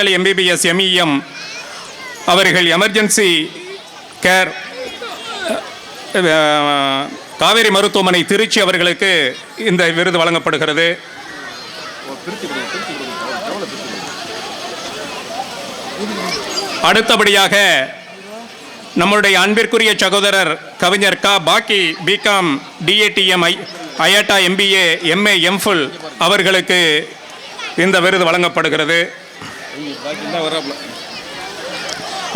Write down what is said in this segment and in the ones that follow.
மக்கள் MBBS MEM அவர்கள் emergency care Kaveri மருத்துவமனை திருச்சி அவர்களுக்கு இந்த விருது வழங்கப்படுகிறது. அடுத்தபடியாக நம்முடைய அன்பிற்குரிய சகோதரர் கவிஞர் பாக்கி BCom DATM IATA MBA MA MPhil அவர்களுக்கு இந்த விருது வழங்கப்படுகிறது.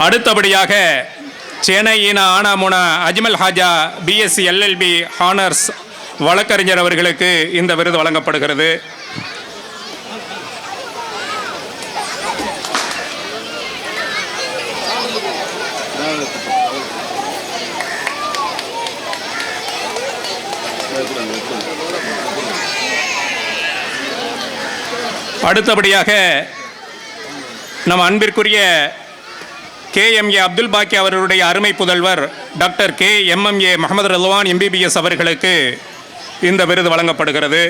அடுத்தபடியாக சென்னை ஈனா ஆனாமுனா Ajmal Haja BSc LLB honours வழக்கறிஞர் அவர்களுக்கு இந்த விருது வழங்கப்படுகிறது. அடுத்தபடியாக நம் அன்பிற்குரிய KMA அப்துல் பாக்கி அவர்களுடைய அருமை புதல்வர் டாக்டர் KMMA முகமது ரல்வான் MBBS அவர்களுக்கு இந்த விருது வழங்கப்படுகிறது.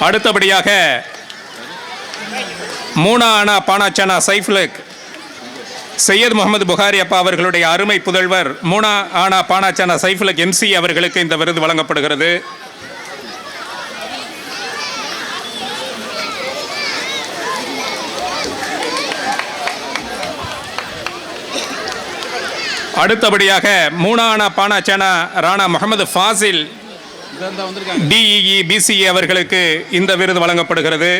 அடுத்தபடியாக மூனா ஆனா பானாச்சானா சைஃப்லக் சையத் முகமது புகாரி அப்பா அவர்களுடைய அருமை புதல்வர் மூனா ஆனா பானாச்சானா சைஃபுலக் MC அவர்களுக்கு இந்த விருது வழங்கப்படுகிறது. அடுத்தபடியாக மூனா ஆனா பானாச்சானா ராணா முகமது ஃபாசில் DEE BCA அவர்களுக்கு இந்த விருது வழங்கப்படுகிறது.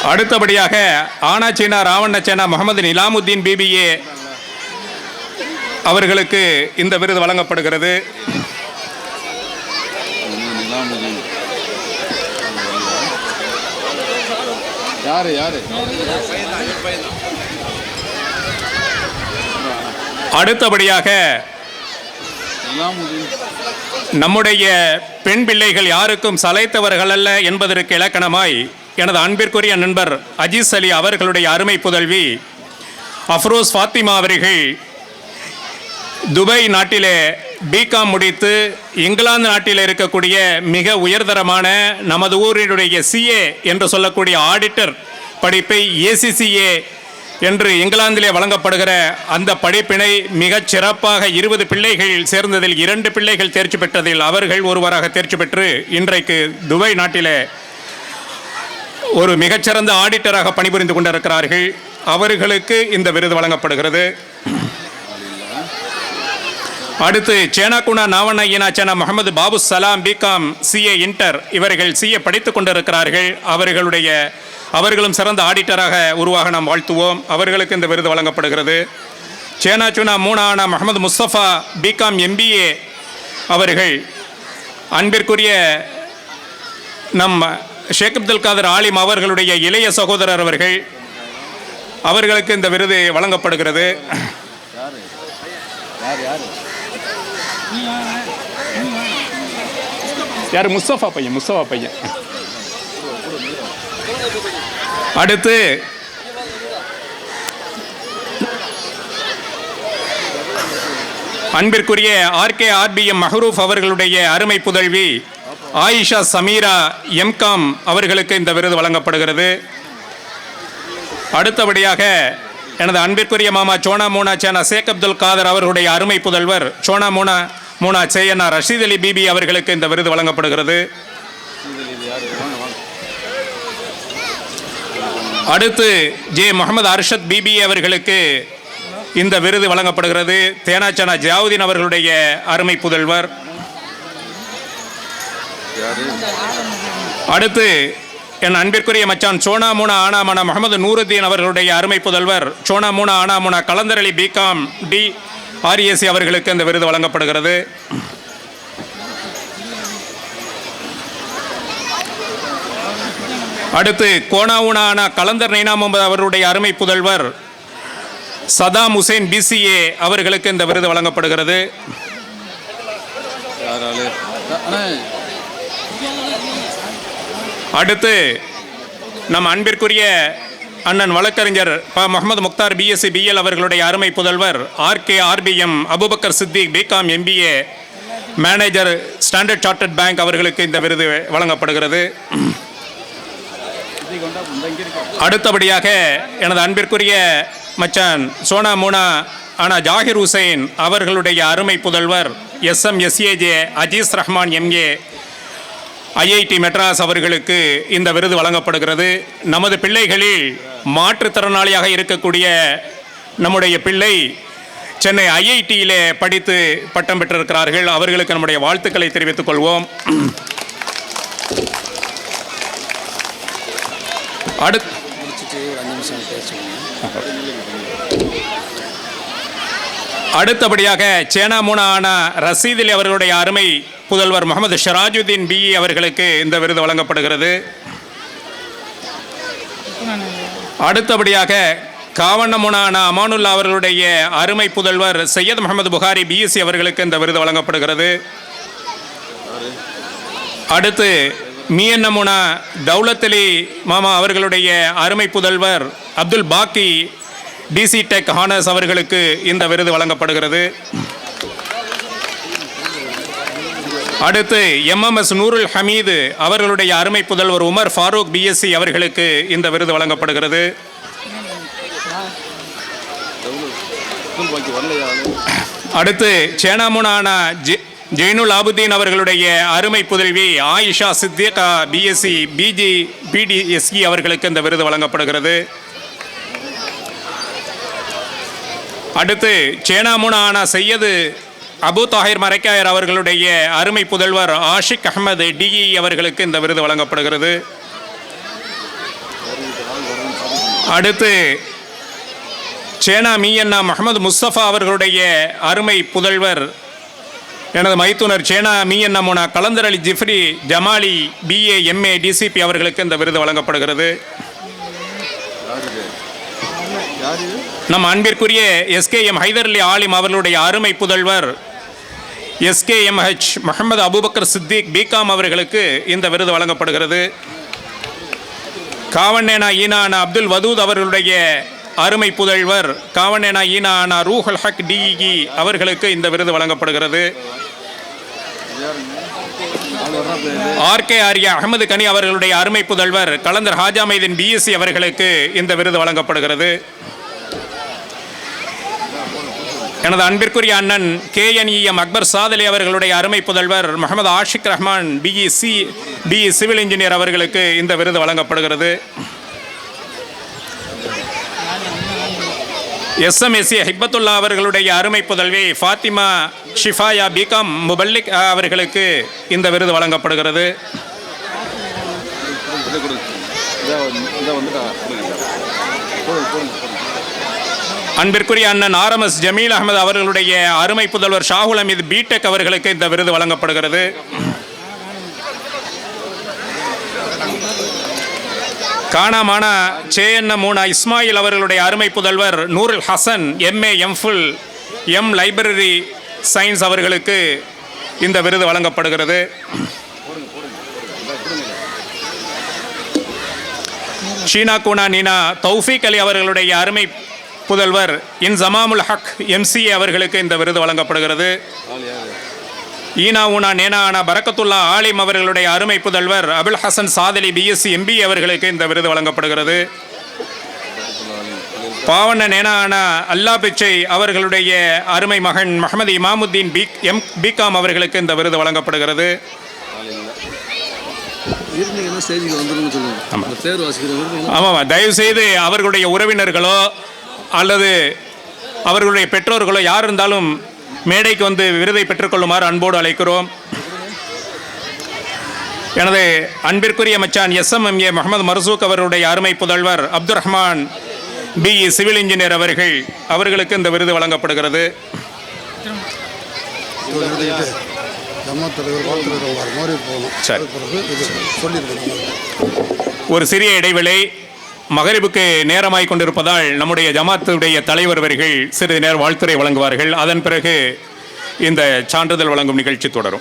அடுத்தபடியாக ஆனாச்சீனா ராவண்ணச்சேனா முகமது நிலாமுத்தீன் BBA அவர்களுக்கு இந்த விருது வழங்கப்படுகிறது. அடுத்தபடியாக நம்முடைய பெண் பிள்ளைகள் யாருக்கும் சளைத்தவர்கள் அல்ல என்பதற்கு இலக்கணமாய் எனது அன்பிற்குரிய நண்பர் அஜீஸ் அலி அவர்களுடைய அருமை புதல்வி அஃப்ரோஸ் ஃபாத்திமா அவர்கள் துபாய் நாட்டிலே BCom முடித்து இங்கிலாந்து நாட்டில் இருக்கக்கூடிய மிக உயர்தரமான நமது ஊரினுடைய CA என்று சொல்லக்கூடிய ஆடிட்டர் படிப்பை ACCA என்று இங்கிலாந்திலே வழங்கப்படுகிற அந்த படிப்பினை மிகச் சிறப்பாக 20 பிள்ளைகள் சேர்ந்ததில் 2 பிள்ளைகள் தேர்ச்சி பெற்றதில் அவர்கள் ஒருவராக தேர்ச்சி பெற்று இன்றைக்கு துபாய் நாட்டிலே ஒரு மிகச்சிறந்த ஆடிட்டராக பணிபுரிந்து கொண்டிருக்கிறார்கள். அவர்களுக்கு இந்த விருது வழங்கப்படுகிறது. அடுத்து சேனாகுனா நாவண்ண ஈனாச்சனா முகமது பாபு சலாம் BCom CA இன்டர் இவர்கள் CA படித்துக் கொண்டிருக்கிறார்கள். அவர்களும் சிறந்த ஆடிட்டராக உருவாக நாம் வாழ்த்துவோம். அவர்களுக்கு இந்த விருது வழங்கப்படுகிறது. சேனாச்சுனா மூனானா முகமது முஸ்தபா BCom MBA அவர்கள் அன்பிற்குரிய நம் ஷேக் அப்துல் காதர் ஆலிம் அவர்களுடைய இளைய சகோதரர் அவர்களுக்கு இந்த விருது வழங்கப்படுகிறது. யார்? முஸ்தபா பையன். அடுத்து அன்பிற்குரிய RKRBM மஹ்ரூஃப் அவர்களுடைய அருமை புதல்வி ஆயிஷா சமீரா MCom அவர்களுக்கு இந்த விருது வழங்கப்படுகிறது. அடுத்தபடியாக எனது அன்பிற்குரிய மாமா சோனா மூனா சேனா ஷேக் அப்துல் காதர் அவர்களுடைய அருமை புதல்வர் சோனா மூனா சேயனா ரஷீத் அலி BB அவர்களுக்கு இந்த விருது வழங்கப்படுகிறது. அடுத்து முகமது அர்ஷத் BBA அவர்களுக்கு இந்த விருது வழங்கப்படுகிறது. தேனாச்சனா ஜியாவுதீன் அவர்களுடைய அருமை புதல்வர். அடுத்து என் அன்பிற்குரிய மச்சான் சோனா மூனா ஆனாமனா முகமது நூருத்தீன் அவர்களுடைய அருமை புதல்வர் சோனா மூனா ஆனாமுனா கலந்தர் அலி BCom DRAC அவர்களுக்கு இந்த விருது வழங்கப்படுகிறது. அடுத்து கோனாவுனானா கலந்தர் நைனா முகமது அவருடைய அருமை புதல்வர் சதாம் ஹுசேன் பிசிஏ அவர்களுக்கு இந்த விருது வழங்கப்படுகிறது. அடுத்து நம் அன்பிற்குரிய அண்ணன் வழக்கறிஞர் முகமது முக்தார் பிஎஸ்சி பிஎல் அவர்களுடைய அருமை புதல்வர் RK RPM Abubakar Siddiq BCom MBA manager standard chartered bank அவர்களுக்கு இந்த விருது வழங்கப்படுகிறது. அடுத்தபடியாக எனது அன்பிற்குரிய மச்சான் சோனா மூனா ஆனா ஜாகிர் ஹுசைன் அவர்களுடைய அருமை புதல்வர் SMSAJ Aziz Rahman MA IIT Madras அவர்களுக்கு இந்த விருது வழங்கப்படுகிறது. நமது பிள்ளைகளில் மாற்றுத்திறனாளியாக இருக்கக்கூடிய நம்முடைய பிள்ளை சென்னை IITயிலே படித்து பட்டம் பெற்றிருக்கிறார்கள். அவர்களுக்கு நம்முடைய வாழ்த்துக்களை தெரிவித்துக் கொள்வோம். அடுத்தபடியாக சேனா மூனா ஆனா ரசீதில் அவர்களுடைய அருமை புதல்வர் முகமது ஷராஜுதீன் BE அவர்களுக்கு இந்த விருது வழங்கப்படுகிறது. அடுத்தபடியாக காவண்ணமுனா ஆனா அமானுல்லா அவர்களுடைய அருமை புதல்வர் சையத் முகமது புகாரி BSc அவர்களுக்கு இந்த விருது வழங்கப்படுகிறது. அடுத்து மீயன்னமுனா தௌலத் அலி மாமா அவர்களுடைய அருமை புதல்வர் அப்துல் பாக்கி DC டெக் ஹானர்ஸ் அவர்களுக்கு இந்த விருது வழங்கப்படுகிறது. அடுத்து MMS நூருல் ஹமீது அவர்களுடைய அருமை புதல்வர் உமர் ஃபாரூக் BSc அவர்களுக்கு இந்த விருது வழங்கப்படுகிறது. அடுத்து சேனாமுனானா ஜெயினுல் ஆபுதீன் அவர்களுடைய அருமை புதல்வி ஆயிஷா சித்திகா BSc BDSE அவர்களுக்கு இந்த விருது வழங்கப்படுகிறது. அடுத்து சேனாமுனா ஆனா சையது அபு தாஹிர் மரைக்காயர் அவர்களுடைய அருமை புதல்வர் ஆஷிக் அஹமது DE அவர்களுக்கு இந்த விருது வழங்கப்படுகிறது. அடுத்து சேனா மீயண்ணா முகமது முஸ்தபா அவர்களுடைய அருமை புதல்வர் எனது மைத்துனர் சேனா மீயண்ணா முனா கலந்தர் அலி Jiffry Jamali BA MA DCP அவர்களுக்கு இந்த விருது வழங்கப்படுகிறது. நம் அன்பிற்குரிய SKM ஹைதர் அலி ஆலிம் அவர்களுடைய அருமை புதல்வர் SKMH முகமது அபுபக்கர் சித்திக் பிகாம் அவர்களுக்கு இந்த விருது வழங்கப்படுகிறது. காவண்ணேனா ஈனானா அப்துல் வதூத் அவர்களுடைய அருமை புதல்வர் காவண்ணேனா ஈனானா ரூஹுல் ஹக் DE அவர்களுக்கு இந்த விருது வழங்கப்படுகிறது. RK ஆர்யா அகமது கனி அவர்களுடைய அருமை புதல்வர் கலந்தர் ஹாஜா மைதீன் BSc அவர்களுக்கு இந்த விருது வழங்கப்படுகிறது. எனது அன்பிற்குரிய அண்ணன் KNEM அக்பர் சாதலி அவர்களுடைய அருமை புதல்வர் Mohammed Ashik Rahman BE civil engineer அவர்களுக்கு இந்த விருது வழங்கப்படுகிறது. SMSA ஹிக்பத்துல்லா அவர்களுடைய அருமை புதல்வி ஃபாத்திமா ஷிஃபாயா பிகாம் முபல்லிக் அவர்களுக்கு இந்த விருது வழங்கப்படுகிறது. அன்பிற்குரிய அண்ணன் RMS ஜமீல் அகமது அவர்களுடைய அருமை புதல்வர் ஷாகுல் அமீத் BTech அவர்களுக்கு இந்த விருது வழங்கப்படுகிறது. கானாமானா சேஎன்ன இஸ்மாயில் அவர்களுடைய அருமை புதல்வர் Noorul Hasan MA MPhil M library science அவர்களுக்கு இந்த விருது வழங்கப்படுகிறது. ஷீனா கூனா நீனா தௌஃபீக் அலி அவர்களுடைய அருமை புதல்வர் ஜமாமுல் ஹக் MCA அவர்களுக்கு இந்த விருது வழங்கப்படுகிறது. ஈனா ஊனா நேனா ஆனா பரக்கத்துல்லா ஆலிம் அவர்களுடைய அருமை புதல்வர் அபுல் ஹசன் சாதலி BSc MBA அவர்களுக்கு இந்த விருது வழங்கப்படுகிறது. பாவண்ண நேனா ஆனா அல்லா பிச்சை அவர்களுடைய அருமை மகன் முகமது இமாமுத்தீன் பிகாம் அவர்களுக்கு இந்த விருது வழங்கப்படுகிறது. ஆமாம், தயவுசெய்து அவர்களுடைய உறவினர்களோ அல்லது அவர்களுடைய பெற்றோர்களோ யார் இருந்தாலும் மேடைக்கு வந்து விருதை பெற்றுக்கொள்ளுமாறு அன்போடு அழைக்கிறோம். எனது அன்பிற்குரிய மச்சான் SMMA முகமது மர்சூக் அவர்களுடைய அருமை புதல்வர் Abdul Rahman BE civil engineer அவர்களுக்கு இந்த விருது வழங்கப்படுகிறது. ஒரு சிறிய இடைவேளை. மகரிபுக்கு நேரமாய் கொண்டிருப்பதால் நம்முடைய ஜமாத்துடைய தலைவர் அவர்கள் சிறிது நேரம் வாழ்த்துரை வழங்குவார்கள். அதன் பிறகு இந்த சான்றிதழ் வழங்கும் நிகழ்ச்சி தொடரும்.